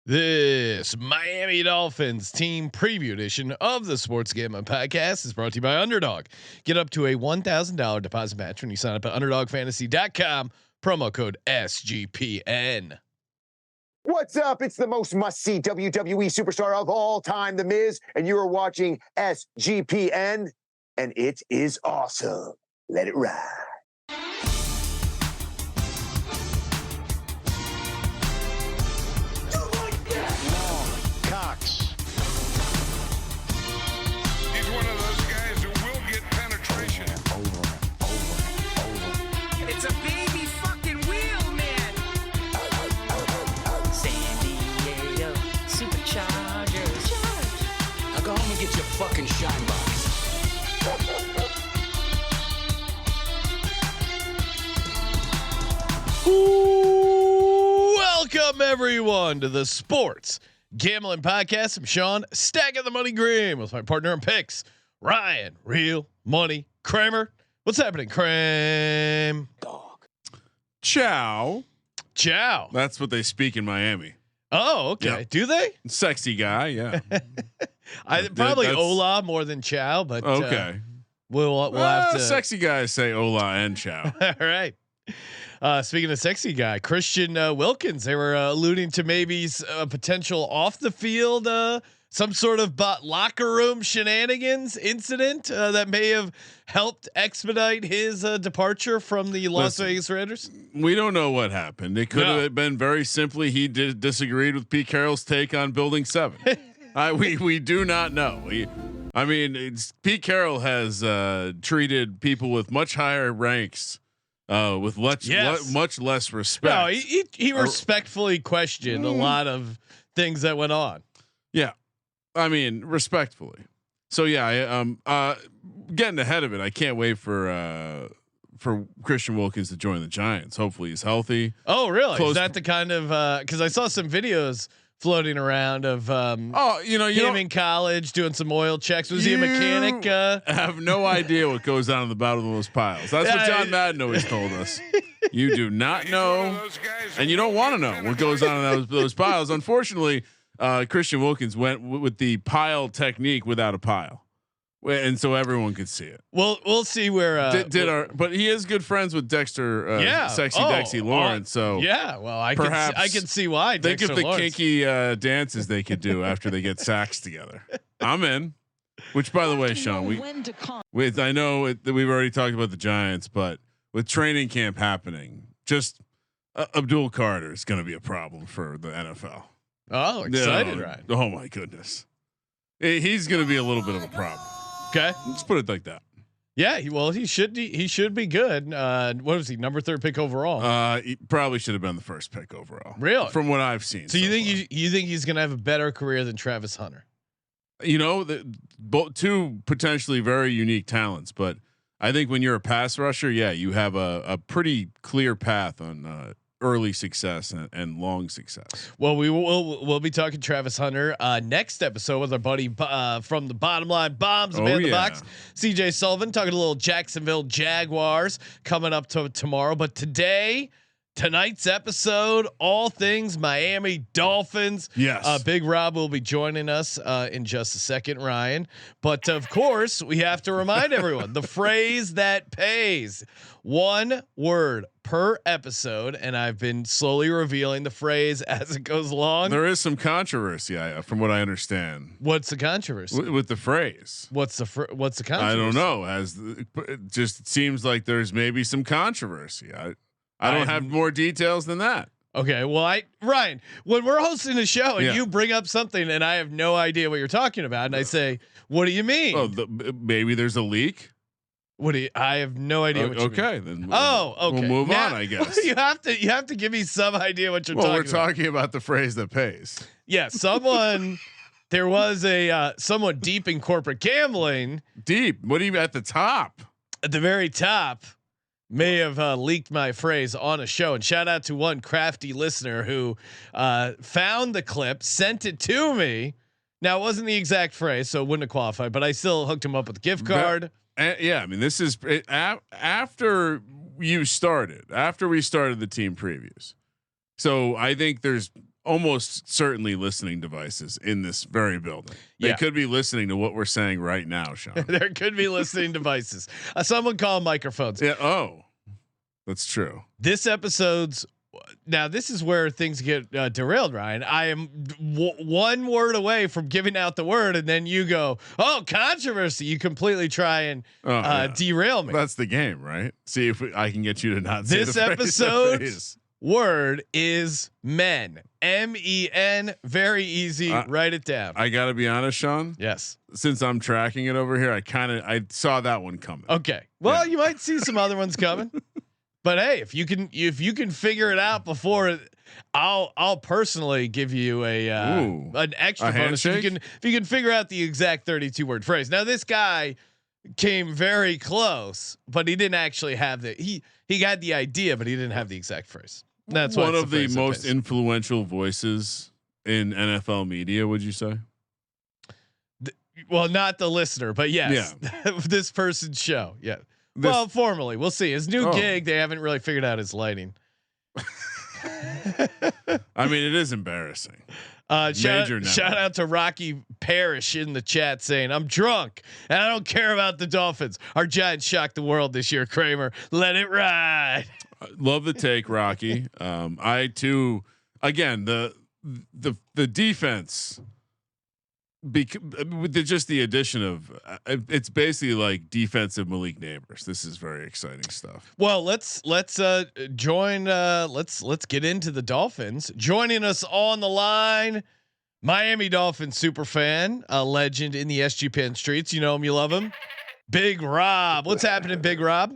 This Miami Dolphins team preview edition of the Sports Gambling Podcast is brought to you by Underdog. Get up to a $1,000 deposit match when you sign up at UnderdogFantasy.com. Promo code SGPN. What's up? It's the most must-see WWE superstar of all time, The Miz, and you are watching SGPN, and it is awesome. Let it ride. Fucking shine box. Welcome everyone to the Sports Gambling Podcast. I'm Sean, stacking the money green with my partner in picks, Ryan, Real Money Kramer. What's happening, Kram? Dog. Ciao. Ciao. That's what they speak in Miami. Oh, okay. Yep. Do they? Sexy guy, yeah. I probably hola more than ciao, but okay. We'll have to. Sexy guys say hola and ciao. All right. Speaking of sexy guy, Christian Wilkins, they were alluding to maybe a potential off the field, some sort of locker room shenanigans incident that may have helped expedite his departure from the Las Vegas Raiders. We don't know what happened. It could have been very simply he disagreed with Pete Carroll's take on Building 7. We do not know. Pete Carroll has treated people with much higher ranks with much less respect. No, he respectfully questioned a lot of things that went on. Yeah, I mean respectfully. So yeah, getting ahead of it. I can't wait for Christian Wilkins to join the Giants. Hopefully he's healthy. Oh, really? Is that the kind of? Because I saw some videos floating around of him in college doing some oil checks. Was he a mechanic? I have no idea what goes on in the bottom of those piles. That's what John Madden always told us. You do not know, and you don't want to know what goes on in those piles. Unfortunately, Christian Wilkins went with the pile technique without a pile, and so everyone could see it. Well, we'll see where but he is good friends with Dexter, sexy Dexy Lawrence. So well, I can see why. Think Dexter of the Lawrence. kinky dances they could do after they get sacks together. I'm in. Which, by the way, Sean, I know that we've already talked about the Giants, but with training camp happening, just Abdul Carter is going to be a problem for the NFL. Oh, excited, right? Oh my goodness, he's going to be a little bit of a problem. Okay, let's put it like that. Yeah, he should be good. What was he? Number 3 pick overall. He probably should have been the first pick overall. Really, from what I've seen. So you think he's going to have a better career than Travis Hunter? Both two potentially very unique talents, but I think when you're a pass rusher, you have a pretty clear path on early success and long success. Well, we'll be talking Travis Hunter next episode with our buddy from the Bottom Line Bombs, Man the Box, CJ Sullivan, talking a little Jacksonville Jaguars coming up tomorrow. But tonight's episode, all things Miami Dolphins. Yes. Big Rob will be joining us in just a second, Ryan. But of course, we have to remind everyone the phrase that pays. One word per episode, and I've been slowly revealing the phrase as it goes along. There is some controversy, from what I understand. What's the controversy with the phrase? What's the controversy? I don't know. It just seems like there's maybe some controversy. I don't have more details than that. Okay, well, Ryan, when we're hosting a show and you bring up something and I have no idea what you're talking about, and I say, "What do you mean?" Oh, maybe there's a leak. I have no idea. What you mean. Then. Okay. We'll move on. I guess you have to give me some idea what you're talking about. We're talking about the phrase that pays. Yeah, there was someone deep in corporate gambling. Deep. What do you mean at the top? At the very top. May have leaked my phrase on a show, and shout out to one crafty listener who found the clip, sent it to me. Now it wasn't the exact phrase, so it wouldn't have qualified, but I still hooked him up with a gift card. Yeah, I mean, this is after we started the team previews. So I think there's almost certainly listening devices in this very building. They could be listening to what we're saying right now, Sean. There could be listening devices. Someone call them microphones. Yeah. Oh, that's true. This episode's now. This is where things get derailed, Ryan. I am one word away from giving out the word, and then you go, "Oh, controversy!" You completely try and derail me. That's the game, right? See if I can get you to not say this the episode's word is men. MEN. Very easy. Write it down. I gotta be honest, Sean. Yes. Since I'm tracking it over here, I saw that one coming. Okay. Well, you might see some other ones coming, but hey, if you can figure it out before it, I'll personally give you an extra bonus if you can figure out the exact 32 word phrase. Now this guy came very close, but he didn't actually have he got the idea, but he didn't have the exact phrase. That's one of the most influential voices in NFL media. Would you say? Well, not the listener, but yes, this person's show. Yeah. Well, formally, we'll see his new gig. They haven't really figured out his lighting. I mean, it is embarrassing. Shout out to Rocky Parrish in the chat saying, "I'm drunk and I don't care about the Dolphins. Our Giants shocked the world this year. Kramer, let it ride." Love the take, Rocky. I too. Again, the defense. With just the addition of it's basically like defensive Malik Neighbors. This is very exciting stuff. Well, let's join. Let's get into the Dolphins. Joining us on the line, Miami Dolphins super fan, a legend in the SGPN streets. You know him, you love him. Big Rob, what's happening, Big Rob?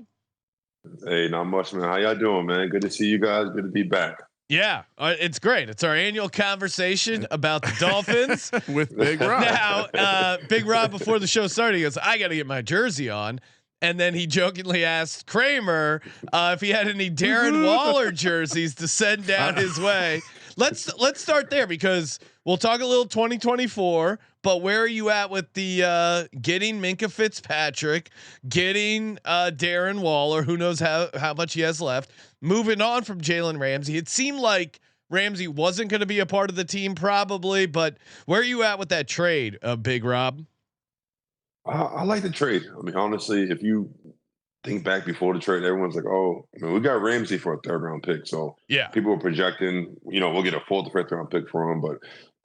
Hey, not much, man. How y'all doing, man? Good to see you guys. Good to be back. Yeah, it's great. It's our annual conversation about the Dolphins with Big Rob. Now, Big Rob, before the show started, he goes, "I got to get my jersey on." And then he jokingly asked Kramer if he had any Darren Waller jerseys to send down his way. Let's start there because we'll talk a little 2024. But where are you at with the getting Minkah Fitzpatrick, getting Darren Waller? Who knows how much he has left? Moving on from Jalen Ramsey, it seemed like Ramsey wasn't going to be a part of the team probably. But where are you at with that trade, Big Rob? I like the trade. I mean, honestly, if you think back before the trade, everyone's like, "Oh, I mean, we got Ramsey for a 3rd round pick." So yeah, people were projecting, we'll get a 4th or 5th round pick for him. But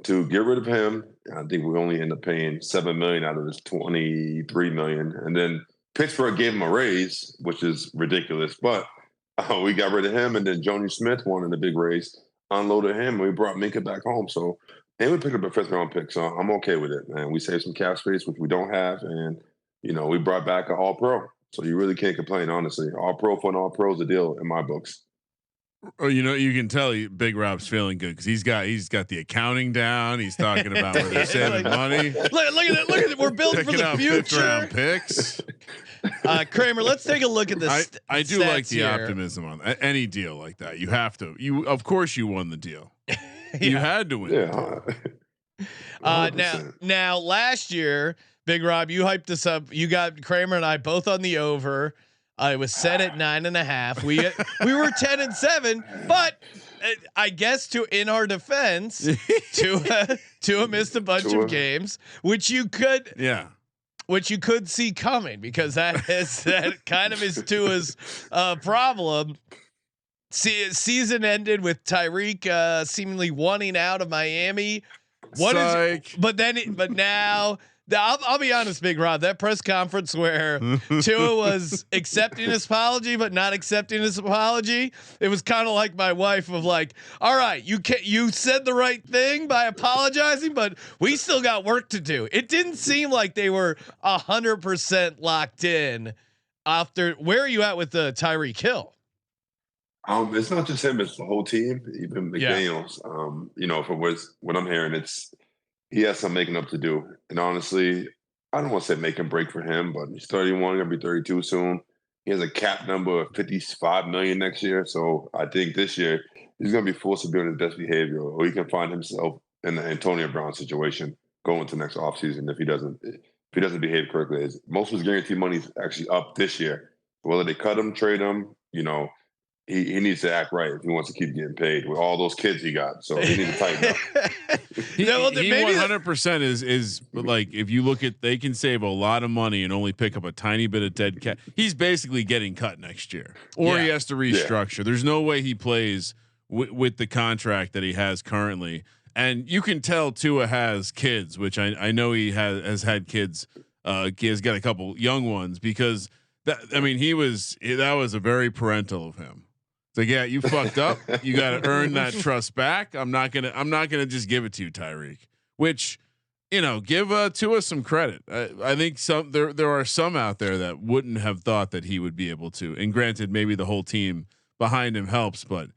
to get rid of him, I think we only end up paying $7 million out of his $23 million. And then Pittsburgh gave him a raise, which is ridiculous. But we got rid of him, and then Joni Smith wanted a big raise, unloaded him, and we brought Minkah back home. So. And we picked up a 5th round pick, so I'm okay with it, man. We saved some cap space, which we don't have, and we brought back an All Pro, so you really can't complain, honestly. All Pro for an All Pro is a deal in my books. Oh, you can tell Big Rob's feeling good because he's got the accounting down. He's talking about where they're saving money. Look at it. We're building for the future. 5th round picks. Kramer, let's take a look at this. I do like the optimism on any deal like that. You have to. Of course, you won the deal. You had to win. Yeah. Now last year, Big Rob, you hyped us up. You got Kramer and I both on the over. It was set at 9.5. We were 10-7, but I guess in our defense, Tua missed a bunch of games, which you could see coming because that kind of is Tua's problem. Season ended with Tyreek seemingly wanting out of Miami. But now I'll be honest, Big Rob, that press conference where Tua was accepting his apology but not accepting his apology, it was kind of like my wife of like, all right, you said the right thing by apologizing, but we still got work to do. It didn't seem like they were 100% locked in. After where are you at with the Tyreek Hill? It's not just him; it's the whole team. Even McDaniels. From what I'm hearing, he has some making up to do. And honestly, I don't want to say make and break for him, but he's 31, gonna be 32 soon. He has a cap number of $55 million next year, so I think this year he's gonna be forced to be on his best behavior, or he can find himself in the Antonio Brown situation going to next offseason if he doesn't behave correctly. Most of his guaranteed money is actually up this year. Whether they cut him, trade him, he needs to act right if he wants to keep getting paid with all those kids he got. So he needs to tighten up. He 100% is like, if you look at, they can save a lot of money and only pick up a tiny bit of dead cap. He's basically getting cut next year, or he has to restructure. There's no way he plays with the contract that he has currently. And you can tell Tua has kids, which I know he has had kids. He has got a couple young ones, because that was a very parental of him. It's like, yeah, you fucked up. You got to earn that trust back. I'm not gonna just give it to you, Tyreek. Which, give Tua some credit. I think there are some out there that wouldn't have thought that he would be able to. And granted, maybe the whole team behind him helps, but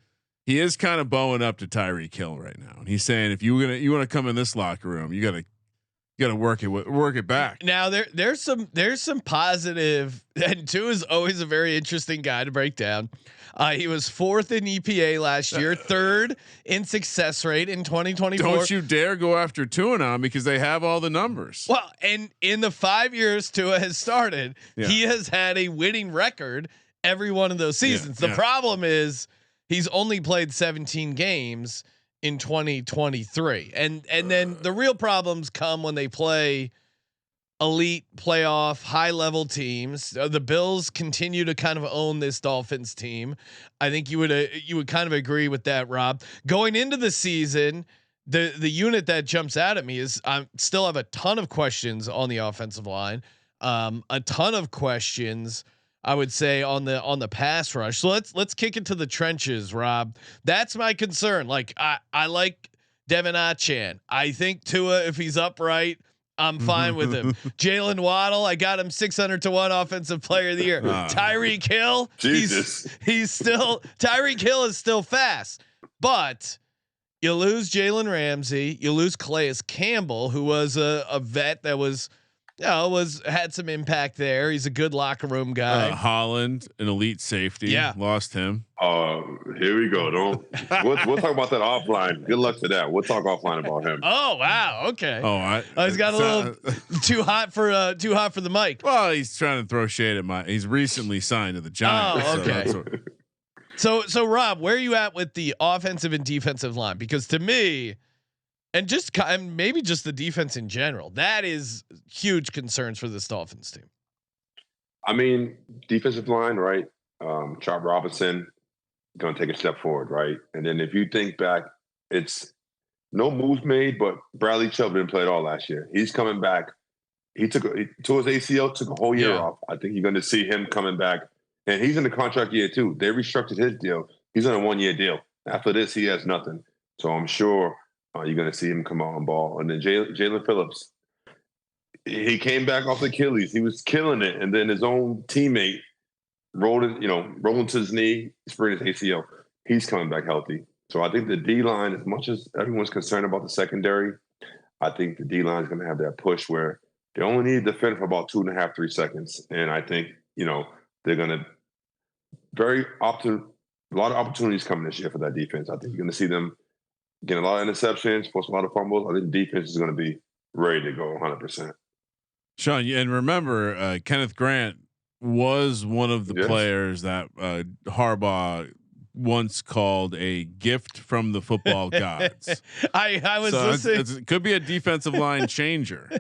he is kind of bowing up to Tyreek Hill right now. And he's saying, if you want to come in this locker room, you gotta work it back. Now there's some positive, and Tua is always a very interesting guy to break down. He was 4th in EPA last year, 3rd in success rate in 2024. Don't you dare go after Tua now, because they have all the numbers. Well, and in the 5 years Tua has started, he has had a winning record every one of those seasons. The problem is he's only played 17 games in 2023. And then the real problems come when they play elite playoff high level teams. The Bills continue to kind of own this Dolphins team. I think you would kind of agree with that, Rob. Going into the season, the unit that jumps out at me is I still have a ton of questions on the offensive line. A ton of questions, I would say, on the pass rush. So let's kick it to the trenches, Rob. That's my concern. Like I like Devin Achan. I think Tua, if he's upright, I'm fine with him. Jalen Waddle, I got him 600-1 offensive player of the year. Tyreek Hill, he's still Tyreek Hill is still fast, but you lose Jalen Ramsey, you lose Calais Campbell, who was a vet that was had some impact there. He's a good locker room guy. Holland, an elite safety. Yeah, lost him. Here we go. We'll talk about that offline. Good luck to that. We'll talk offline about him. Oh wow. Okay. He's got a little too hot for the mic. Well, he's trying to throw shade at he's recently signed to the Giants. Oh, okay. So Rob, where are you at with the offensive and defensive line? Because to me, and maybe just the defense in general, that is huge concerns for this Dolphins team. I mean, defensive line, right? Chop Robinson going to take a step forward, right? And then if you think back, it's no moves made, but Bradley Chubb didn't play at all last year. He's coming back. He tore his ACL, took a whole year off. I think you're going to see him coming back, and he's in the contract year too. They restructured his deal. He's on a 1-year deal. After this, he has nothing. So I'm sure you're going to see him come out on ball. And then Jalen Phillips, he came back off the Achilles. He was killing it. And then his own teammate rolled into his knee, sprained his ACL. He's coming back healthy. So I think the D-line, as much as everyone's concerned about the secondary, I think the D-line is going to have that push where they only need to defend for about 2.5, 3 seconds. And I think, they're going to a lot of opportunities coming this year for that defense. I think you're going to see them getting a lot of interceptions, force a lot of fumbles. I think the defense is going to be ready to go 100%. Sean, and remember, Kenneth Grant was one of the players that Harbaugh once called a gift from the football gods. I was listening. It could be a defensive line changer.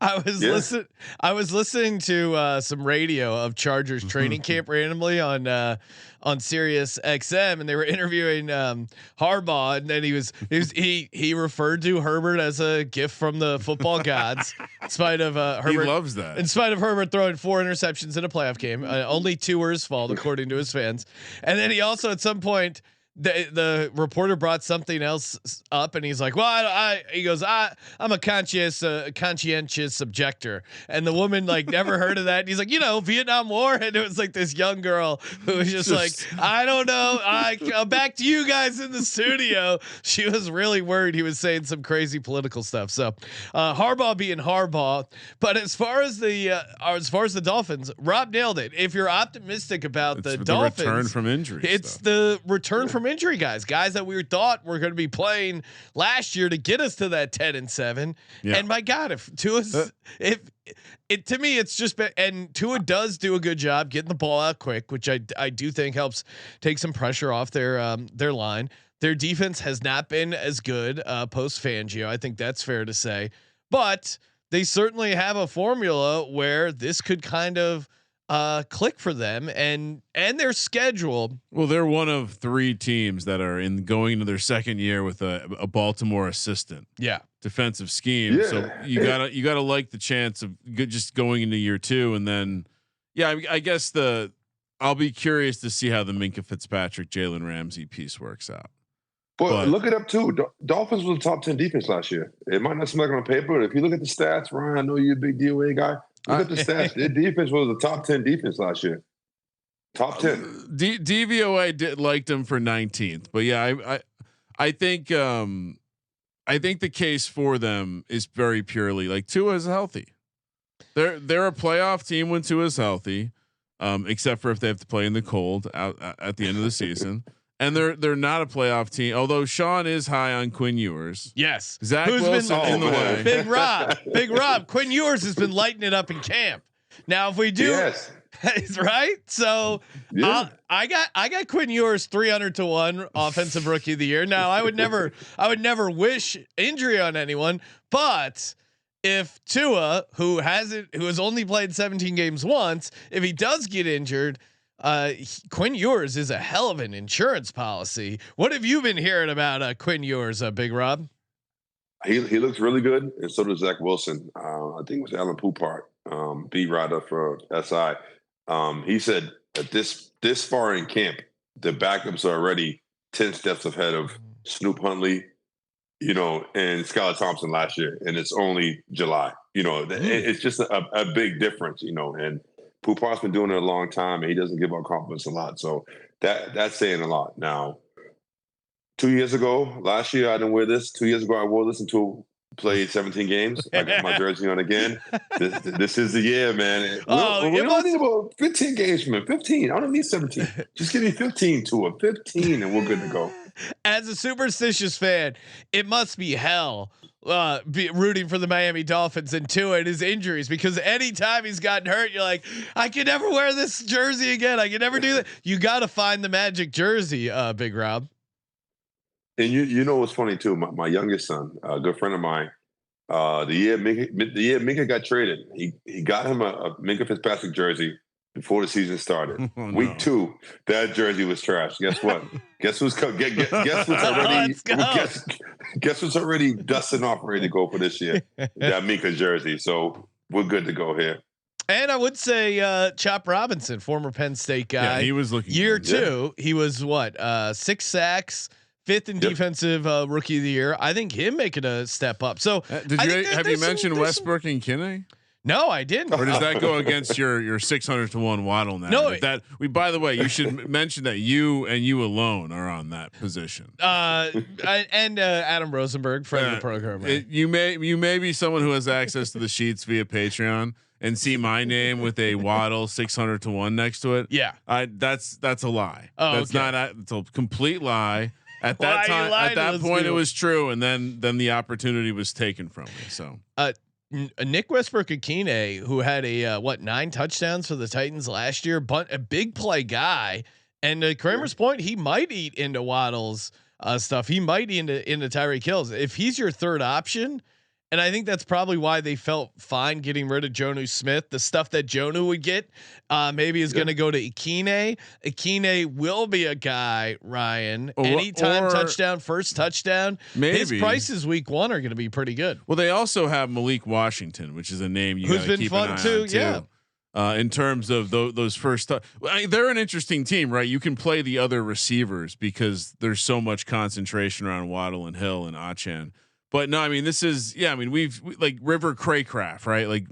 I was listening to some radio of Chargers training camp randomly on Sirius XM, and they were interviewing Harbaugh, and then he referred to Herbert as a gift from the football gods. In spite of Herbert, he loves that. In spite of Herbert throwing 4 interceptions in a playoff game, only 2 were his fault, according to his fans. And then he also, at some point, the reporter brought something else up, and he's like, "Well, he goes, I'm a conscientious objector," and the woman never heard of that. And he's like, Vietnam War, and it was like this young girl who was just like, "I don't know, I'm back to you guys in the studio." She was really worried he was saying some crazy political stuff. So Harbaugh being Harbaugh, but as far as the Dolphins, Rob nailed it. If you're optimistic about the Dolphins, return from injury, it's the return from from injury guys that we thought were going to be playing last year to get us to that 10-7. Yeah. And my God, if Tua's, if it to me, it's just been, and Tua does do a good job getting the ball out quick, which I do think helps take some pressure off their line. Their defense has not been as good post Fangio. I think that's fair to say, but they certainly have a formula where this could kind of click for them and their schedule. Well, they're one of 3 teams that are going into their second year with a Baltimore assistant. Yeah. Defensive scheme. Yeah. So you gotta like the chance of just going into year 2. And then, I guess I'll be curious to see how the Minkah Fitzpatrick, Jalen Ramsey piece works out. But look it up too. Dolphins was a top 10 defense last year. It might not seem like on paper, but if you look at the stats, Ryan, I know you're a big DOA guy. Look at the stats. Their defense was a top 10 defense last year. Top 10. DVOA liked him for 19th, but I think the case for them is very purely like Tua is healthy. They're a playoff team when Tua is healthy, except for if they have to play in the cold out at the end of the season. And they're not a playoff team, although Sean is high on Quinn Ewers. Yes, Zach who's Wilson been in the way. Big Rob. Quinn Ewers has been lighting it up in camp. Now, if we do, right? So I got Quinn Ewers 300-1 offensive rookie of the year. Now, I would never wish injury on anyone, but if Tua, who has only played 17 games once, if he does get injured. Quinn Ewers is a hell of an insurance policy. What have you been hearing about Quinn Ewers, Big Rob? He looks really good, and so does Zach Wilson. I think it was Alan Poupart, beat writer for SI. He said that this far in camp, the backups are already 10 steps ahead of Snoop Huntley, and Skylar Thompson last year, and it's only July. It's just a big difference, and Poupart's been doing it a long time, and he doesn't give up confidence a lot. So that's saying a lot. Now, 2 years ago, last year I didn't wear this. 2 years ago I wore this until played 17 games. I got my jersey on again. This is the year, man. We don't need about 15 games from it. 15. I don't need 17. Just give me 15 to a 15, and we're good to go. As a superstitious fan, it must be hell. Be rooting for the Miami Dolphins and Tua and his injuries, because anytime he's gotten hurt, you're like, I can never wear this jersey again. I can never do that. You got to find the magic jersey, Big Rob. And you know what's funny too? My youngest son, a good friend of mine, the year Minkah got traded, he got him a Minkah Fitzpatrick jersey before the season started. Week 2, that jersey was trash. Guess what? Guess what's already dusting off, ready to go for this year? That Minkah jersey. So we're good to go here. And I would say Chop Robinson, former Penn State guy. Yeah, he was looking year good. 2. He was 6 sacks, 5th in defensive rookie of the year. I think him making a step up. So have you mentioned Westbrook and Kinney? No, I didn't. Or does that go against your 600-1 Waddle now? No, by the way, you should mention that you alone are on that position. And Adam Rosenberg, friend of the program. Right? You may be someone who has access to the sheets via Patreon and see my name with a Waddle 600-1 next to it. Yeah, that's a lie. Oh, that's okay. not. It's a complete lie. At that time, at that point, it was true, and then the opportunity was taken from me. So. Nick Westbrook-Akine, who had a 9 touchdowns for the Titans last year, but a big play guy. And Kramer's point, he might eat into Waddle's stuff. He might eat into Tyreek Hill's if he's your third option. And I think that's probably why they felt fine getting rid of Jonnu Smith. The stuff that Jonnu would get maybe is going to go to Akine. Akine will be a guy, Ryan. Anytime touchdown, first touchdown. Maybe his prices week 1 are going to be pretty good. Well, they also have Malik Washington, which is a name who's been keep fun too. Yeah. In terms of those first, they're an interesting team, right? You can play the other receivers because there's so much concentration around Waddle and Hill and Achane. But no, I mean, this is, we've like River Craycraft, right? Like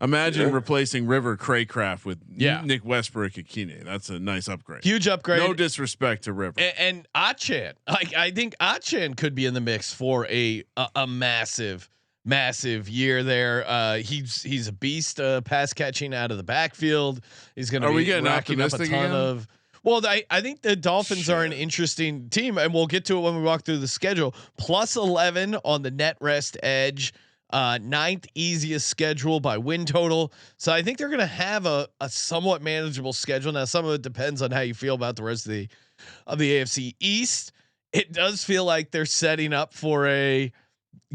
imagine replacing River Craycraft with Nick Westbrook-Akine. That's a nice upgrade. Huge upgrade. No disrespect to River. And Achane, I think Achane could be in the mix for a massive year there. He's a beast, pass catching out of the backfield. He's going to be getting racking up a optimistic ton again? of. Well, I think the Dolphins are an interesting team, and we'll get to it when we walk through the schedule. Plus 11 on the net rest edge, ninth easiest schedule by win total. So I think they're going to have a somewhat manageable schedule. Now, some of it depends on how you feel about the rest of the AFC East. It does feel like they're setting up for a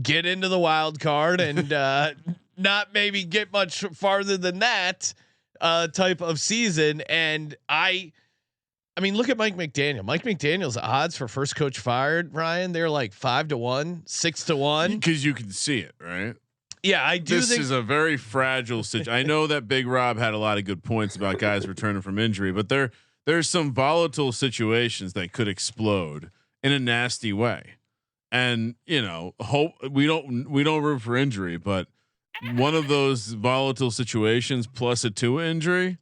get into the wild card and not maybe get much farther than that type of season. And I mean, look at Mike McDaniel. Mike McDaniel's odds for first coach fired, Ryan, they're like 5-1, 6-1. Because you can see it, right? Yeah, I do. This is a very fragile situation. I know that Big Rob had a lot of good points about guys returning from injury, but there's some volatile situations that could explode in a nasty way. And hope we don't root for injury, but one of those volatile situations plus a Tua injury,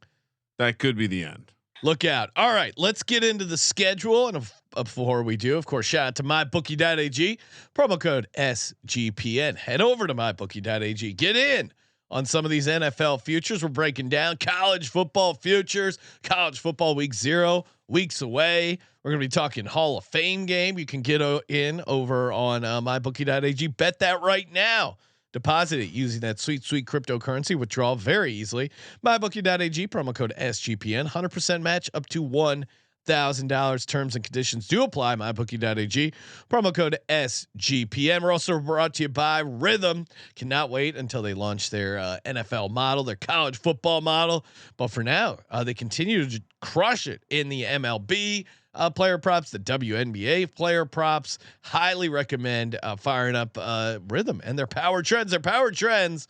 that could be the end. Look out. All right, let's get into the schedule. And before we do, of course, shout out to mybookie.ag, promo code SGPN. Head over to mybookie.ag. Get in on some of these NFL futures. We're breaking down college football futures, college football week 0, weeks away. We're going to be talking Hall of Fame game. You can get in over on mybookie.ag. Bet that right now. Deposit it using that sweet cryptocurrency. Withdraw very easily. MyBookie.ag, promo code SGPN. 100% match up to $1,000. Terms and conditions do apply. MyBookie.ag, promo code SGPN. We're also brought to you by Rhythm. Cannot wait until they launch their NFL model, their college football model. But for now, they continue to crush it in the MLB. Player props, the WNBA player props. Highly recommend firing up Rhythm and their power trends.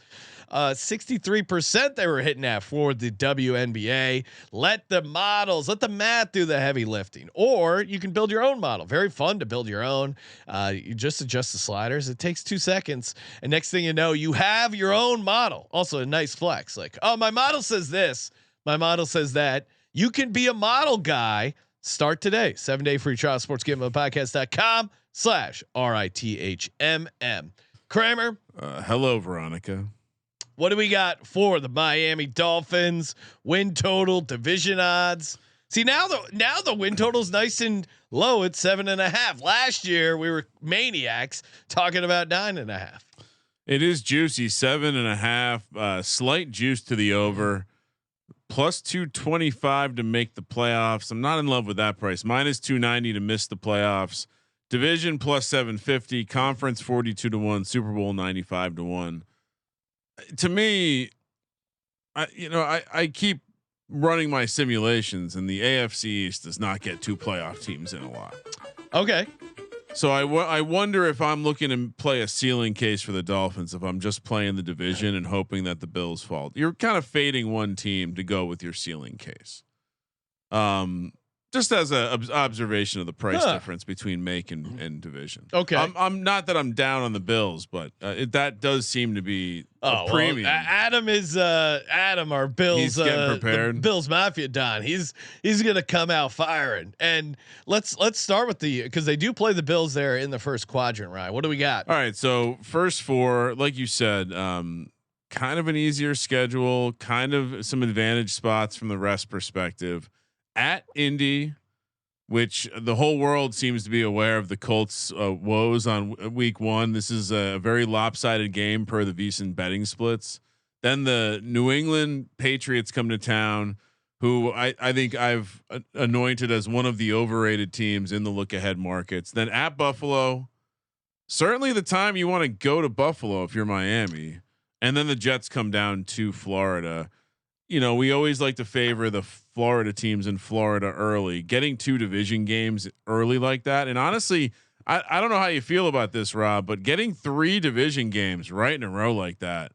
63% they were hitting at for the WNBA. Let the math do the heavy lifting, or you can build your own model. Very fun to build your own. You just adjust the sliders. It takes 2 seconds, and next thing you know, you have your own model. Also a nice flex. Like, oh, my model says this, my model says that. You can be a model guy. Start today. 7-day free trial. sportsgamblingpodcast.com/RITHMM. Kramer. Hello, Veronica. What do we got for the Miami Dolphins? Win total, division odds. See, now the win total is nice and low at 7.5. Last year we were maniacs talking about 9.5. It is juicy. 7.5. Slight juice to the over. Plus 225 to make the playoffs. I'm not in love with that price. Minus 290 to miss the playoffs. Division plus 750. Conference 42-1. Super Bowl 95-1. To me, I keep running my simulations, and the AFC East does not get 2 playoff teams in a lot. Okay. So I wonder if I'm looking to play a ceiling case for the Dolphins, if I'm just playing the division and hoping that the Bills fall. You're kind of fading one team to go with your ceiling case. Just as a observation of the price difference between make and division. Okay. I'm not that I'm down on the Bills, but that does seem to be a premium. Well, Adam is our Bills. He's getting prepared. Bills Mafia Don. He's gonna come out firing. And let's start with because they do play the Bills there in the first quadrant, right? What do we got? All right. So first 4, like you said, kind of an easier schedule, kind of some advantage spots from the rest perspective. At Indy, which the whole world seems to be aware of the Colts' woes on week 1. This is a very lopsided game per the VSiN betting splits. Then the New England Patriots come to town, who I think I've anointed as one of the overrated teams in the look ahead markets. Then at Buffalo, certainly the time you want to go to Buffalo if you're Miami, and then the Jets come down to Florida. We always like to favor the Florida teams in Florida early. Getting 2 division games early like that, and honestly, I don't know how you feel about this, Rob, but getting 3 division games right in a row like that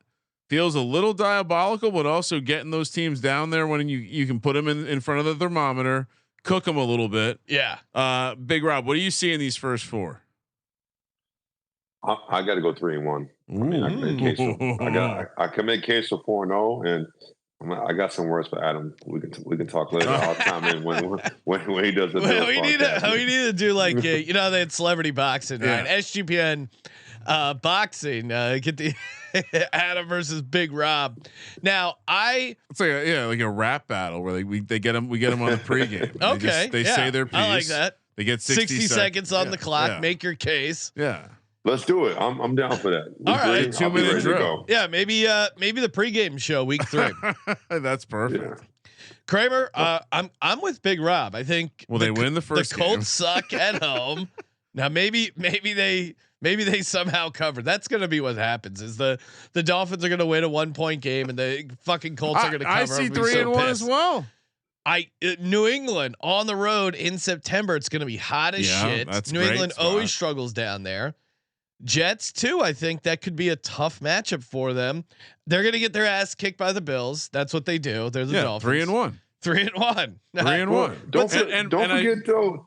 feels a little diabolical. But also getting those teams down there when you can put them in front of the thermometer, cook them a little bit. Yeah. Big Rob, what do you see in these first 4? I got to go 3-1. I mean, I can make case for 4-0, and I got some words for Adam. We can talk later. I'll chime in when he does the. Well, we need to do like they had celebrity boxing, right? SGPN boxing. Get the Adam versus Big Rob. Now it's like a rap battle where we get them on the pregame. Okay, they say their piece. I like that. They get 60 seconds on the clock. Yeah. Make your case. Yeah. Let's do it. I'm down for that. All right, 2 minute drill. Yeah, maybe the pregame show week 3. That's perfect. Yeah. Kramer, I'm with Big Rob. I think they win the first. The Colts suck at home. Now maybe they somehow cover. That's going to be what happens. Is the Dolphins are going to win a 1-point game and the fucking Colts are going to cover. I see 3-1 as well. New England on the road in September. It's going to be hot as shit. New England always struggles down there. Jets too. I think that could be a tough matchup for them. They're going to get their ass kicked by the Bills. That's what they do. They're the Dolphins. 3-1. 3-1. 3-1. Don't forget though.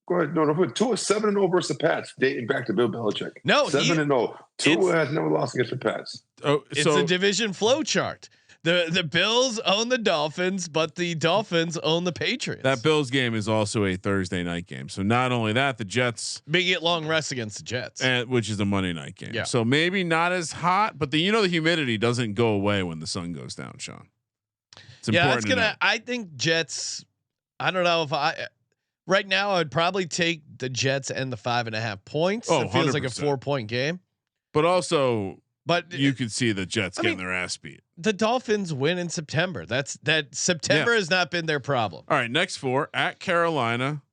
Go ahead. No, Tua 7-0 versus the Pats, dating back to Bill Belichick. No, 7-0. Tua has never lost against the Pats. It's a division flow chart. The Bills own the Dolphins, but the Dolphins own the Patriots. That Bills game is also a Thursday night game. So not only that, the Jets get long rest against the Jets, which is a Monday night game. Yeah. So maybe not as hot, but the humidity doesn't go away when the sun goes down, Sean. It's important. I think Jets. I don't know if right now I'd probably take the Jets and the 5.5 points. It feels 100%. Like a 4-point game, but also. But you could see the Jets getting their ass beat. The Dolphins win in September. September has not been their problem. All right, next 4 at Carolina,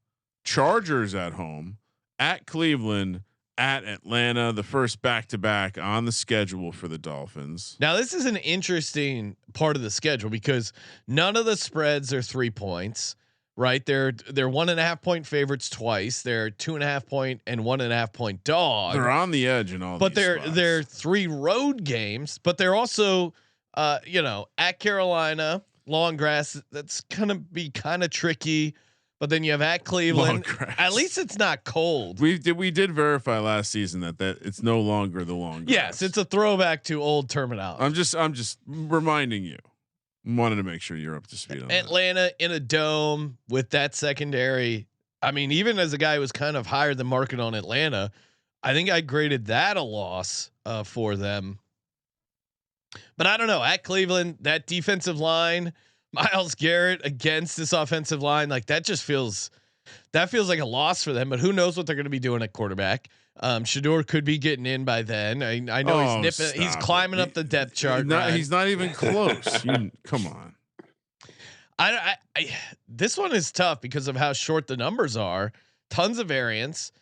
Chargers at home, at Cleveland, at Atlanta. The first back-to-back on the schedule for the Dolphins. Now this is an interesting part of the schedule because none of the spreads are 3 points. Right, they're 1.5 point favorites twice. They're 2.5 point and 1.5 point dog. They're on the edge and all. But they're 3 road games. But they're also, at Carolina, long grass. That's gonna be kind of tricky. But then you have at Cleveland. At least it's not cold. We did verify last season that it's no longer the long grass. Yes, it's a throwback to old terminology. I'm just reminding you. Wanted to make sure you're up to speed on Atlanta in a dome with that secondary. I mean, even as a guy who was kind of higher than market on Atlanta, I think I graded that a loss for them. But I don't know. At Cleveland, that defensive line, Myles Garrett against this offensive line, like that feels like a loss for them. But who knows what they're going to be doing at quarterback? Shador could be getting in by then. I know he's climbing up the depth chart. He's not even close. Come on. This one is tough because of how short the numbers are. Tons of variance.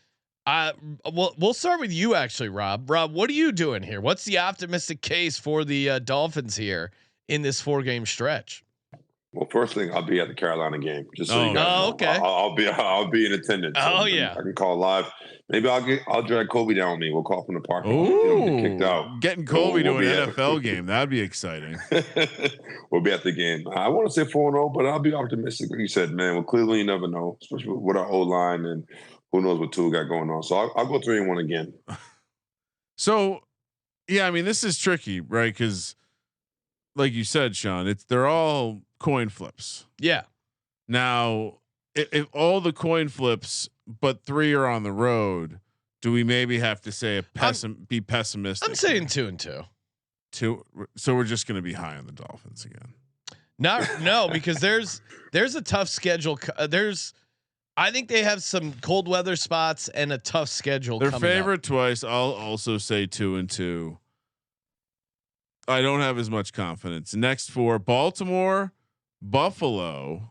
We'll start with you actually, Rob. Rob, what are you doing here? What's the optimistic case for the Dolphins here in this 4-game stretch? Well, first thing, I'll be at the Carolina game. Just so you guys know. Okay. I'll be in attendance. So I can call live. Maybe I'll drag Kobe down with me. We'll call from the parking lot. Get kicked out. Getting Kobe to an NFL game. That'd be exciting. We'll be at the game. I want to say 4-0, but I'll be optimistic. Like you said, man, with Cleveland, you never know, especially with our old line and who knows what Tua got going on. So I'll go 3-1 again. So, yeah, I mean, this is tricky, right? Because, like you said, Sean, they're all coin flips. Yeah. Now, if all the coin flips, but 3 are on the road, do we maybe have to say be pessimistic? I'm saying 2-2. 2. So we're just going to be high on the Dolphins again. No, because there's a tough schedule. I think they have some cold weather spots and a tough schedule. They're favored twice. I'll also say 2-2. I don't have as much confidence. Next 4: Baltimore, Buffalo.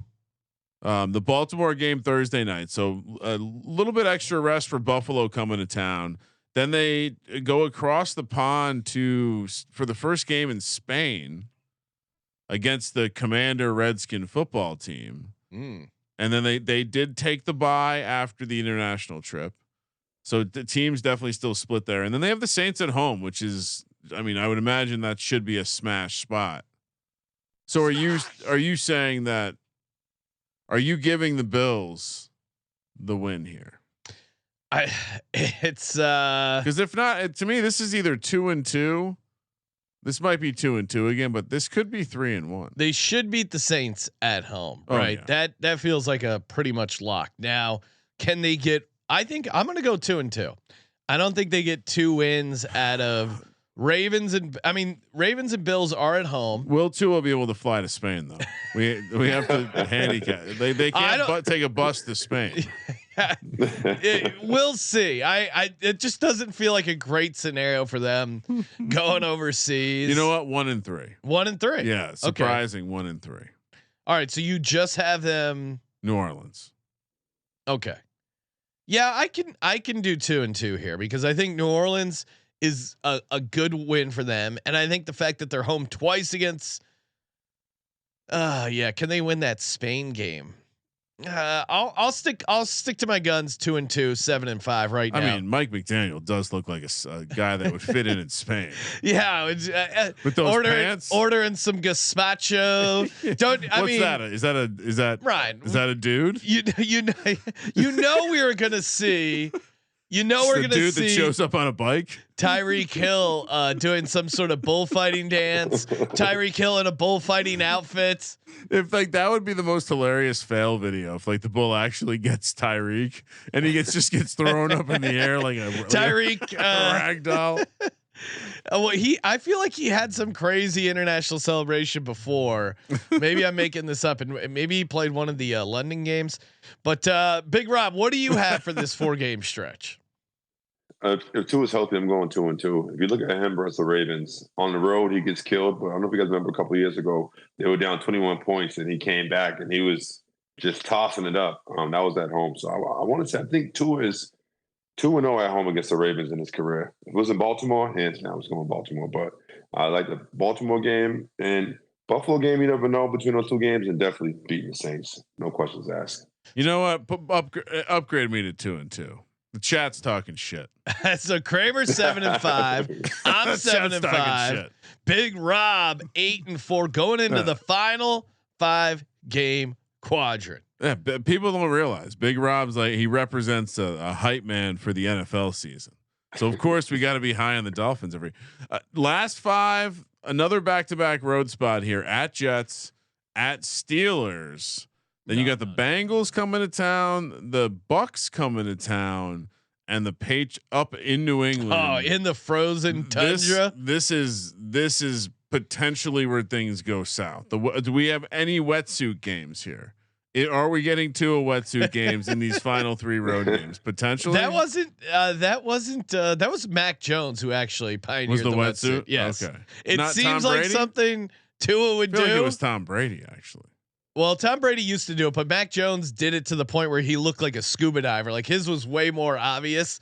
The Baltimore game Thursday night, so a little bit extra rest for Buffalo coming to town. Then they go across the pond for the first game in Spain against the Commander Redskin football team. And then they did take the bye after the international trip, so the team's definitely still split there. And then they have the Saints at home, which is, I mean, I would imagine that should be a smash spot. So are you saying that? Are you giving the Bills the win here? It's because if not, to me, this is either 2-2. This might be 2-2 again, but this could be 3-1. They should beat the Saints at home, Oh, right? yeah. That feels like a pretty much lock. Now, can they get? I think I'm going to go 2-2. I don't think they get 2 wins out of Ravens Ravens and Bills are at home. Will Tua be able to fly to Spain though? We have to handicap. They can't take a bus to Spain. We'll see. It just doesn't feel like a great scenario for them going overseas. You know what? 1-3. 1-3. Yeah, surprising. 1-3. All right, so you just have them. New Orleans. Okay. Yeah, I can do 2-2 here because I think New Orleans is a good win for them, and I think the fact that they're home twice against. Yeah, can they win that Spain game? I'll stick to my guns. 2-2, 7-5 right now. I mean, Mike McDaniel does look like a guy that would fit in Spain. Yeah, it's, with those pants, ordering some gazpacho. Don't I What's mean that? Is that Ryan? Is that a dude? You know we were gonna see. You know we're gonna dude see that shows up on a bike. Tyreek Hill doing some sort of bullfighting dance. Tyreek Hill in a bullfighting outfit. If like that would be the most hilarious fail video. If like the bull actually gets Tyreek and he just gets thrown up in the air like a Tyreek ragdoll. Well, I feel like he had some crazy international celebration before. Maybe I'm making this up, and maybe he played one of the London games. But Big Rob, what do you have for this 4-game stretch? If Tua is healthy, I'm going 2-2. If you look at him versus the Ravens on the road, he gets killed. But I don't know if you guys remember a couple of years ago, they were down 21 points, and he came back and he was just tossing it up. That was at home, so I want to say I think Tua is 2-0 at home against the Ravens in his career. If it was in Baltimore, hands down, I was going Baltimore. But I like the Baltimore game and Buffalo game. You never know between those 2 games, and definitely beating the Saints. No questions asked. You know what? Upgrade me to 2-2. The chat's talking shit. So Kramer's 7-5. I'm 7-5. Big Rob 8-4 going into the final 5-game quadrant. Yeah, people don't realize Big Rob's like he represents a hype man for the NFL season. So of course we got to be high on the Dolphins every last 5. Another back-to-back road spot here at Jets, at Steelers. Then you got the Bengals coming to town, the Bucks coming to town, and the Page up in New England. Oh, in the frozen tundra. This is potentially where things go south. Do we have any wetsuit games here? Are we getting 2 wetsuit games in these final 3 road games? Potentially. That was Mac Jones who actually pioneered the wetsuit. Yes. Okay. It Not seems Tom like Brady? something Tua would do. Like it was Tom Brady actually. Well, Tom Brady used to do it, but Mac Jones did it to the point where he looked like a scuba diver. Like his was way more obvious.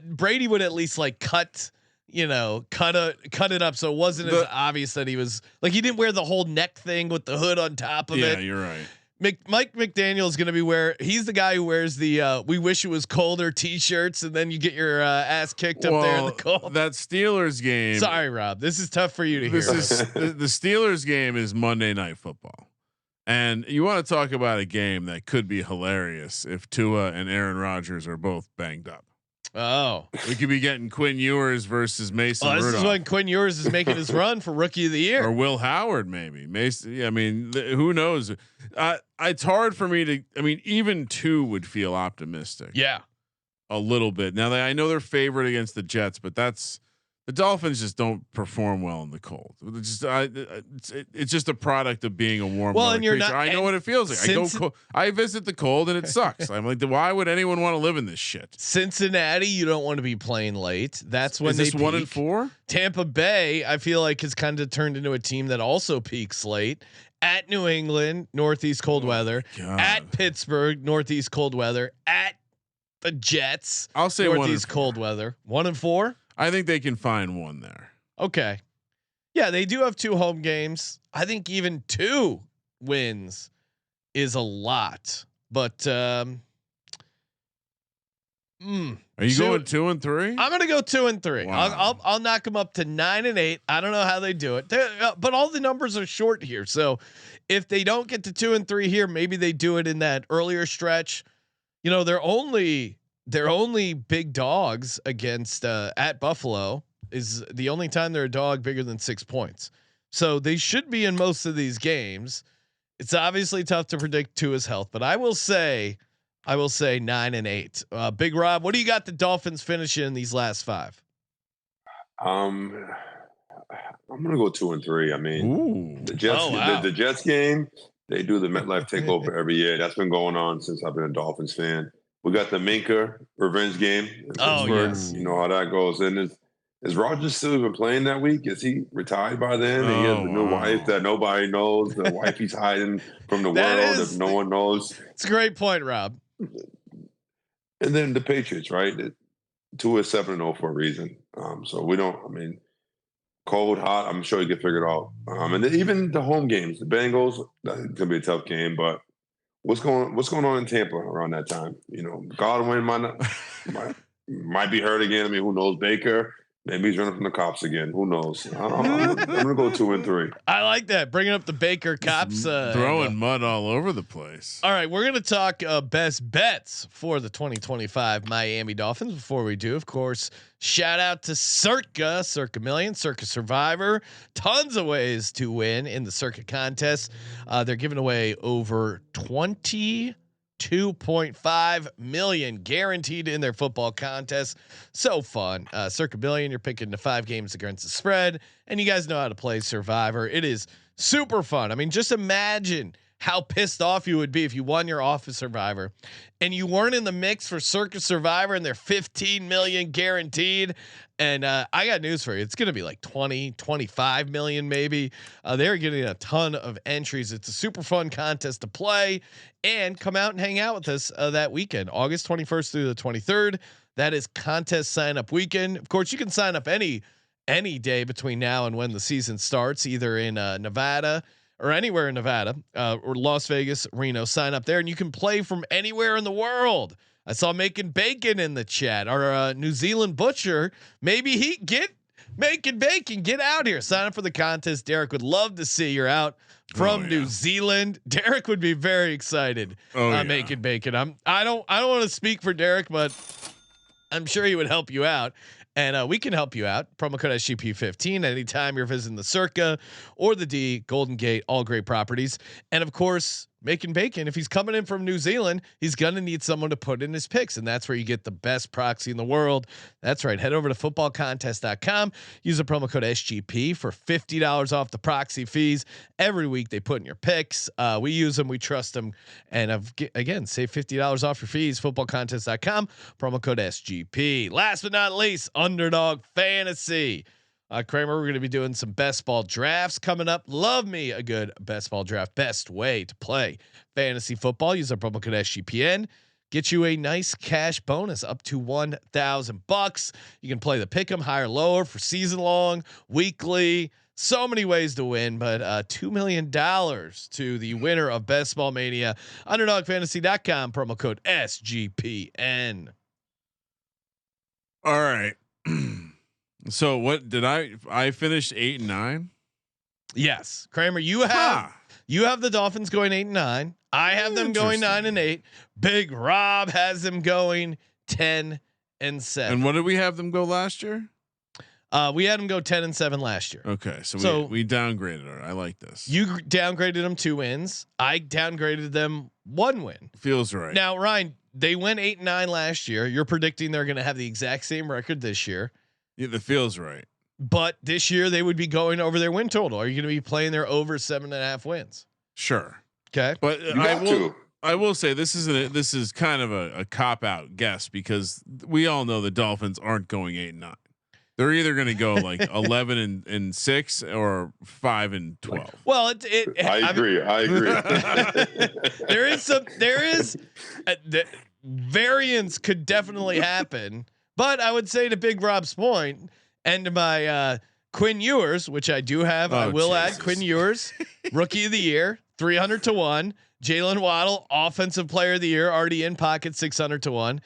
Brady would at least like cut it up so it wasn't as obvious that he was like he didn't wear the whole neck thing with the hood on top of it. Yeah, you're right. Mike McDaniel is going to be he's the guy who wears the "We wish it was colder" t-shirts, and then you get your ass kicked up there in the cold. That Steelers game. Sorry, Rob. This is tough for you to hear. The Steelers game is Monday Night Football. And you want to talk about a game that could be hilarious if Tua and Aaron Rodgers are both banged up. Oh, we could be getting Quinn Ewers versus Mason Rudolph. This is when Quinn Ewers is making his run for Rookie of the Year, or Will Howard maybe. Mason. Yeah, I mean, who knows? It's hard for me to. I mean, even 2 would feel optimistic. Yeah, a little bit. Now I know they're favored against the Jets, but the Dolphins just don't perform well in the cold. It's just a product of being a warm. Well, and you're creature. not. I know what it feels like. I visit the cold and it sucks. I'm like, why would anyone want to live in this shit? Cincinnati, you don't want to be playing late. That's when Is this 1-4. Tampa Bay, I feel like has kind of turned into a team that also peaks late. At New England, Northeast cold weather. God. At Pittsburgh, Northeast cold weather. At the Jets, I'll say Northeast cold weather. 1-4. I think they can find 1 there. Okay. Yeah, they do have 2 home games. I think even 2 wins is a lot. But are you going 2 and 3? I'm going to go 2 and 3. Wow. I'll knock them up to 9 and 8. I don't know how they do it. But all the numbers are short here. So if they don't get to 2 and 3 here, maybe they do it in that earlier stretch. You know, they're only big dogs against at Buffalo. is the only time they're a dog bigger than 6 points. So they should be in most of these games. It's obviously tough to predict Tua's health, but I will say 9-8. Big Rob, what do you got the Dolphins finishing in these last 5? I'm gonna go 2-3. I mean, the Jets, the Jets game, they do the MetLife takeover every year. That's been going on since I've been a Dolphins fan. We got the Minka revenge game in Pittsburgh. Yes. You know how that goes. And is Rogers still even playing that week? Is he retired by then? And he has a new wife that nobody knows. The wife he's hiding from the world that no one knows. It's a great point, Rob. And then the Patriots, right? 2-7-0 for a reason. So we don't. I mean, cold, hot. I'm sure you get figured out. And then even the home games, the Bengals, that's gonna be a tough game. But what's going on in Tampa around that time? You know, Godwin might be hurt again. I mean, who knows? Baker. Maybe he's running from the cops again. Who knows? I'm gonna go 2-3. I like that. Bringing up the Baker cops, throwing mud all over the place. All right, we're gonna talk best bets for the 2025 Miami Dolphins. Before we do, of course, shout out to Circa Million, Circa Survivor. Tons of ways to win in the Circa contest. They're giving away over 22.5 million guaranteed in their football contest. So fun. Circa Billion, you're picking the 5 games against the spread, and you guys know how to play Survivor. It is super fun. I mean, just imagine how pissed off you would be if you won your Office Survivor and you weren't in the mix for Circa Survivor and they're 15 million guaranteed. And I got news for you. It's going to be like 20, 25 million maybe. They're getting a ton of entries. It's a super fun contest to play, and come out and hang out with us that weekend, August 21st through the 23rd. That is contest sign up weekend. Of course, you can sign up any day between now and when the season starts, either in Nevada or anywhere in Nevada, or Las Vegas, Reno. Sign up there and you can play from anywhere in the world. I saw Making Bacon in the chat. Our New Zealand butcher, maybe he get Making Bacon. Get out here. Sign up for the contest. Derek would love to see you're out from New Zealand. Derek would be very excited. Making Bacon. I don't want to speak for Derek, but I'm sure he would help you out. And we can help you out. Promo code SGP15 anytime you're visiting the Circa or the D, Golden Gate, all great properties. And of course, Making Bacon, if he's coming in from New Zealand, he's going to need someone to put in his picks. And that's where you get the best proxy in the world. That's right. Head over to footballcontest.com. Use the promo code SGP for $50 off the proxy fees. Every week they put in your picks. We use them. We trust them. And again, save $50 off your fees. Footballcontest.com. Promo code SGP. Last but not least, Underdog Fantasy. Kramer, we're going to be doing some best ball drafts coming up. Love me a good best ball draft. Best way to play fantasy football. Use our promo code SGPN. Get you a nice cash bonus up to $1,000. You can play the pick'em higher, lower for season long, weekly. So many ways to win, but $2 million to the winner of Best Ball Mania. UnderdogFantasy.com. Promo code SGPN. All right. So what did I finished 8 and 9? Yes, Kramer, you have the Dolphins going 8 and 9. I have them going 9 and 8. Big Rob has them going 10 and 7. And what did we have them go last year? We had them go 10 and 7 last year. Okay, so we downgraded her. I like this. You downgraded them 2 wins. I downgraded them 1 win. Feels right. Now, Ryan, they went 8 and 9 last year. You're predicting they're going to have the exact same record this year. Yeah, that feels right. But this year they would be going over their win total. Are you going to be playing their over 7.5 wins? Sure. Okay. But I will say this is kind of a cop out guess, because we all know the Dolphins aren't going 8 and 9. They're either going to go like 11 and 6 or 5 and 12. Well, I agree. there is the variance could definitely happen. But I would say to Big Rob's point, and to my Quinn Ewers, which I do have, I will add Quinn Ewers, Rookie of the Year, 300 to 1. Jalen Waddle, Offensive Player of the Year, already in pocket, 600 to 1.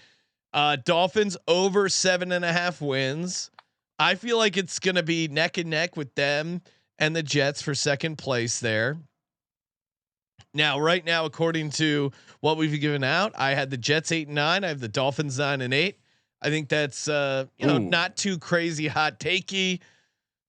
Dolphins over 7.5 wins. I feel like it's going to be neck and neck with them and the Jets for second place there. Now, right now, according to what we've given out, I had the Jets 8 and 9. I have the Dolphins 9 and 8. I think that's not too crazy hot takey.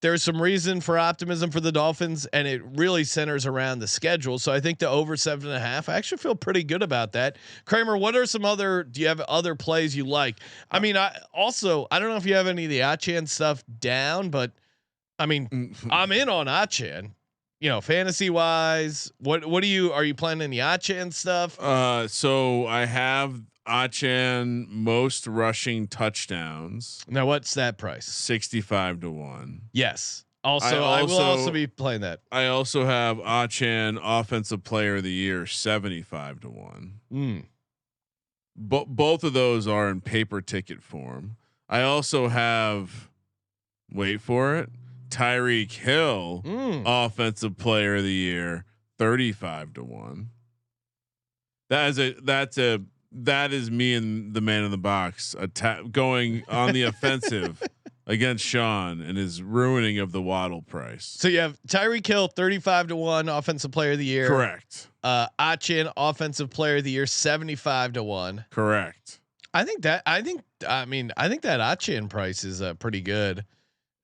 There's some reason for optimism for the Dolphins, and it really centers around the schedule. So I think the over 7.5, I actually feel pretty good about that. Kramer, what are some other? Do you have other plays you like? I mean, I don't know if you have any of the Achan stuff down, but I mean, I'm in on Achan. Fantasy wise, what are you playing in the Achan stuff? So I have Achan most rushing touchdowns. Now, what's that price? 65-1. Yes. I will also be playing that. I also have Achan offensive player of the year 75-1. Both of those are in paper ticket form. I also have, wait for it, Tyreek Hill offensive player of the year 35-1. That is me and the man in the box going on the offensive against Sean and his ruining of the Waddle price. So you have Tyreek Hill 35-1 offensive player of the year. Correct. Achan offensive player of the year 75-1. Correct. I think that Achan price is pretty good